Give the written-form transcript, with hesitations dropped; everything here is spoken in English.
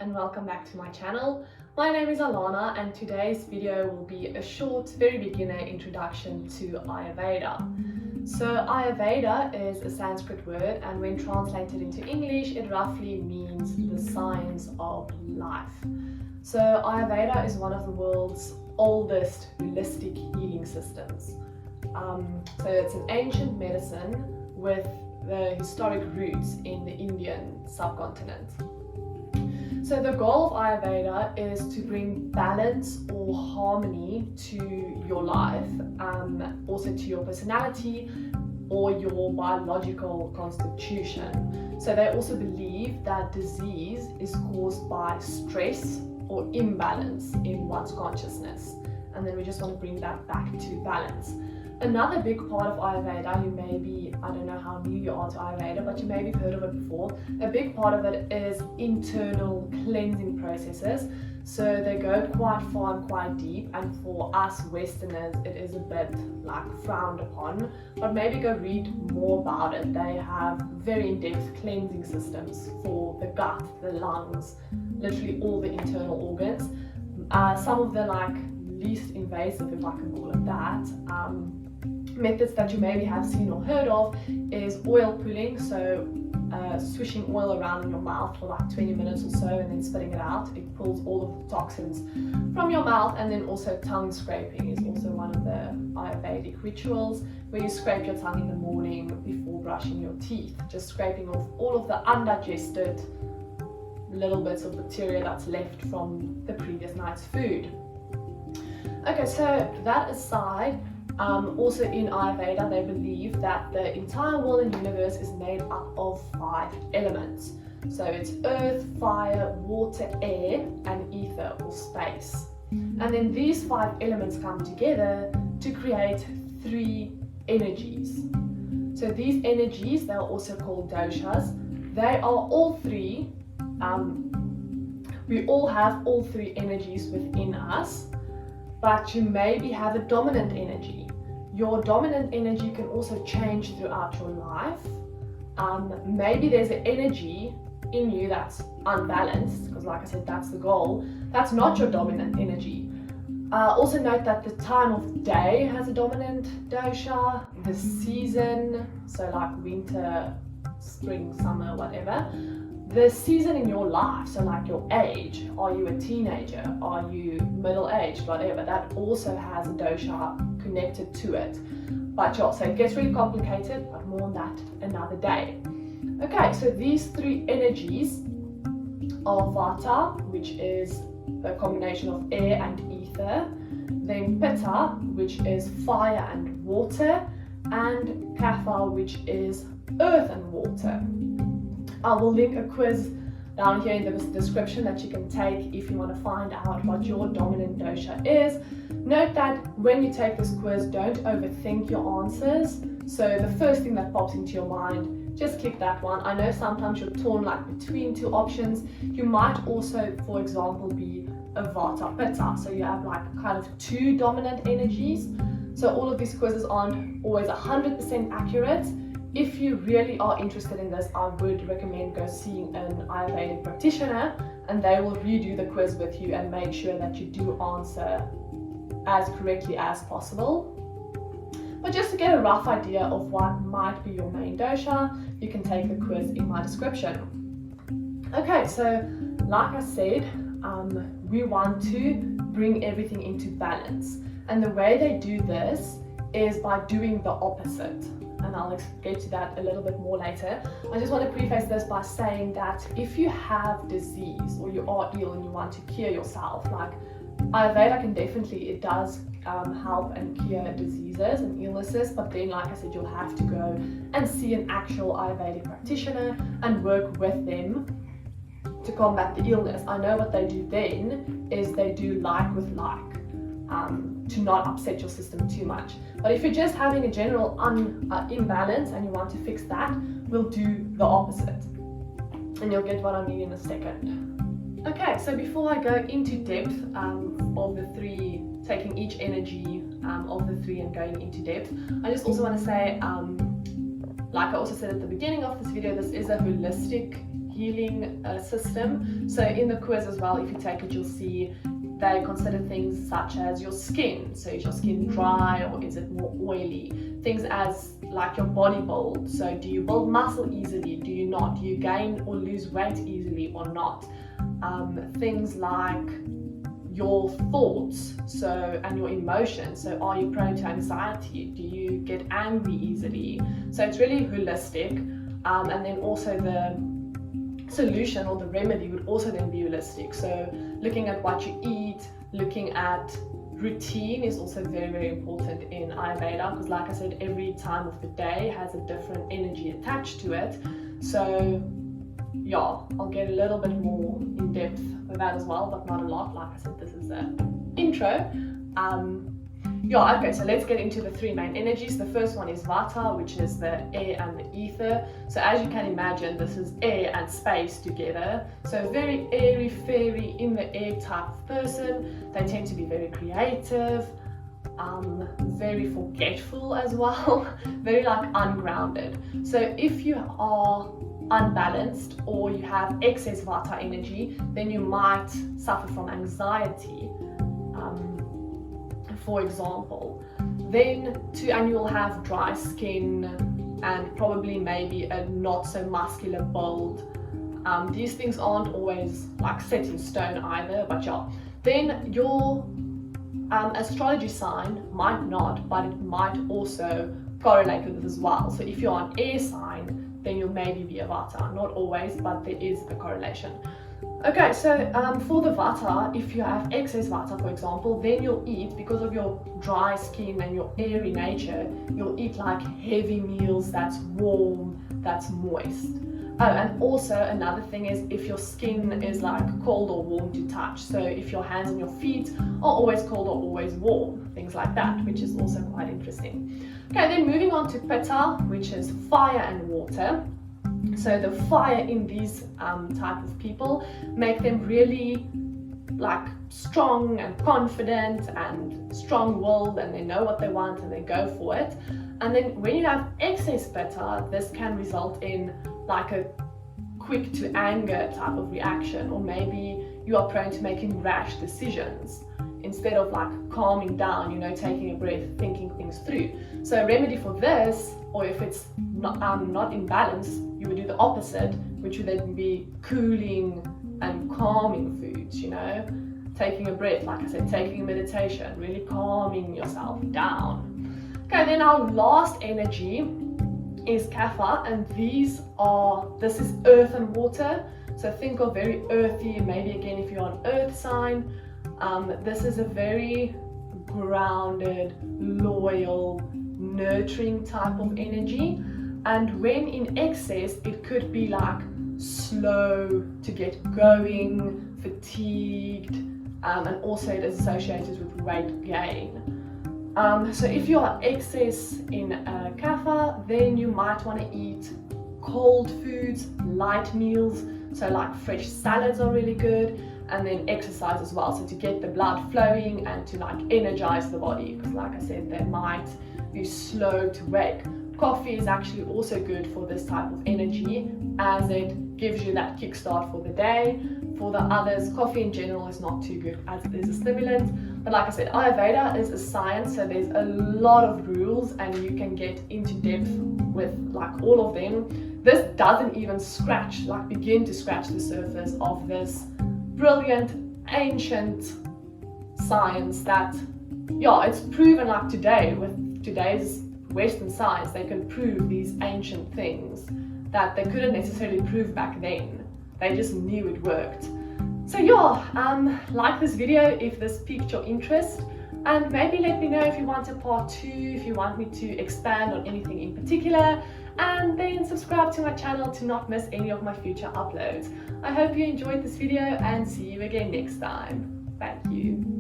and welcome back to my channel. My name is Alana and today's video will be a short, very beginner introduction to Ayurveda. So Ayurveda is a Sanskrit word, and when translated into English it roughly means the science of life. So Ayurveda is one of the world's oldest holistic healing systems. So it's an ancient medicine with the historic roots in the Indian subcontinent. So the goal of Ayurveda is to bring balance or harmony to your life, also to your personality or your biological constitution. So they also believe that disease is caused by stress or imbalance in one's consciousness. And then we just want to bring that back to balance. Another big part of Ayurveda, you may be, I don't know how new you are to Ayurveda, but you maybe have heard of it before. A big part of it is internal cleansing processes. So they go quite far and quite deep, and for us Westerners it is a bit like frowned upon, but maybe go read more about it. They have very in-depth cleansing systems for the gut, the lungs, literally all the internal organs. Some of the least invasive, if I can call it that, methods that you maybe have seen or heard of is oil pulling, so swishing oil around in your mouth for 20 minutes or so and then spitting it out. It pulls all of the toxins from your mouth. And then also tongue scraping is also one of the Ayurvedic rituals, where you scrape your tongue in the morning before brushing your teeth, just scraping off all of the undigested little bits of bacteria that's left from the previous night's food. Okay, so that aside, also in Ayurveda they believe that the entire world and universe is made up of 5 elements. So it's earth, fire, water, air, and ether or space. And then these 5 elements come together to create 3 energies. So these energies, they are also called doshas. They are all 3, we all have all 3 energies within us, but you maybe have a dominant energy. Your dominant energy can also change throughout your life. Maybe there's an energy in you that's unbalanced, because like I said, that's the goal. That's not your dominant energy. Also note that the time of day has a dominant dosha, the season, so like winter, spring, summer, whatever. The season in your life, so like your age, are you a teenager, are you middle-aged, whatever, that also has a dosha connected to it. But yeah, so it gets really complicated, but more on that another day. Okay, so these 3 energies are vata, which is the combination of air and ether, then pitta, which is fire and water, and kapha, which is earth and water. I will link a quiz down here in the description that you can take if you want to find out what your dominant dosha is. Note that when you take this quiz, don't overthink your answers. So the first thing that pops into your mind, just click that one. I know sometimes you're torn between 2 options. You might also, for example, be a vata pitta. So you have kind of 2 dominant energies. So all of these quizzes aren't always 100% accurate. If you really are interested in this, I would recommend go seeing an Ayurvedic practitioner, and they will redo the quiz with you and make sure that you do answer as correctly as possible. But just to get a rough idea of what might be your main dosha, you can take the quiz in my description. Okay, so like I said, we want to bring everything into balance. And the way they do this is by doing the opposite. And I'll get to that a little bit more later. I just want to preface this by saying that if you have disease or you are ill and you want to cure yourself, Ayurveda can definitely, it does help and cure diseases and illnesses, but then like I said, you'll have to go and see an actual Ayurvedic practitioner and work with them to combat the illness. I know what they do then is they do like with like, to not upset your system too much. But if you're just having a general imbalance and you want to fix that, we'll do the opposite. And you'll get what I mean in a second. Okay, so before I go into depth of the 3, taking each energy of the 3 and going into depth, I just also want to say, like I also said at the beginning of this video, this is a holistic healing system. So in the quiz as well, if you take it, you'll see they consider things such as your skin. So is your skin dry or is it more oily? Things as like your body build. So do you build muscle easily? Do you not? Do you gain or lose weight easily or not? Things like your thoughts, so, and your emotions. So are you prone to anxiety? Do you get angry easily? So it's really holistic. And then also the solution or the remedy would also then be holistic. So looking at what you eat, looking at routine is also very, very important in Ayurveda, because like I said, every time of the day has a different energy attached to it. So yeah, I'll get a little bit more in depth with that as well, but not a lot. Like I said, this is the intro. Yeah, okay, so let's get into the three main energies. The first one is Vata, which is the air and the ether. So as you can imagine, this is air and space together. So very airy, fairy, in the air type of person. They tend to be very creative, very forgetful as well, very like ungrounded. So if you are unbalanced or you have excess Vata energy, then you might suffer from anxiety, for example. And you'll have dry skin and probably maybe a not so muscular build. These things aren't always like set in stone either, but yeah. Then your astrology sign might not, but it might also correlate with it as well. So if you're an air sign, then you'll maybe be a Vata. Not always, but there is a correlation. Okay, so for the Vata, if you have excess Vata, for example, then you'll eat, because of your dry skin and your airy nature, you'll eat like heavy meals that's warm, that's moist. Oh, and also another thing is if your skin is like cold or warm to touch. So if your hands and your feet are always cold or always warm, things like that, which is also quite interesting. Okay, then moving on to Pitta, which is fire and water. So the fire in these type of people make them really like strong and confident and strong-willed, and they know what they want and they go for it. And then when you have excess Pitta, this can result in like a quick to anger type of reaction, or maybe you are prone to making rash decisions instead of like calming down, you know, taking a breath, thinking things through. So a remedy for this, or if it's not in balance, you would do the opposite, which would then be cooling and calming foods, you know, taking a breath, like I said, taking a meditation, really calming yourself down. Okay, then our last energy is Kapha, and this is earth and water. So think of very earthy, maybe again if you're an earth sign, this is a very grounded, loyal, nurturing type of energy. And when in excess, it could be like slow to get going, fatigued, and also it is associated with weight gain. So if you are excess in Kapha, then you might want to eat cold foods, light meals, so like fresh salads are really good, and then exercise as well, so to get the blood flowing and to like energize the body, because like I said, they might be slow to wake. Coffee is actually also good for this type of energy, as it gives you that kickstart for the day. For the others, coffee in general is not too good as it is a stimulant. But like I said, Ayurveda is a science, so there's a lot of rules and you can get into depth with like all of them. This doesn't even begin to scratch the surface of this brilliant ancient science that, yeah, it's proven like today with today's Western science, they can prove these ancient things that they couldn't necessarily prove back then. They just knew it worked. So yeah, like this video if this piqued your interest, and maybe let me know if you want a part 2, if you want me to expand on anything in particular, and then subscribe to my channel to not miss any of my future uploads. I hope you enjoyed this video and see you again next time. Thank you.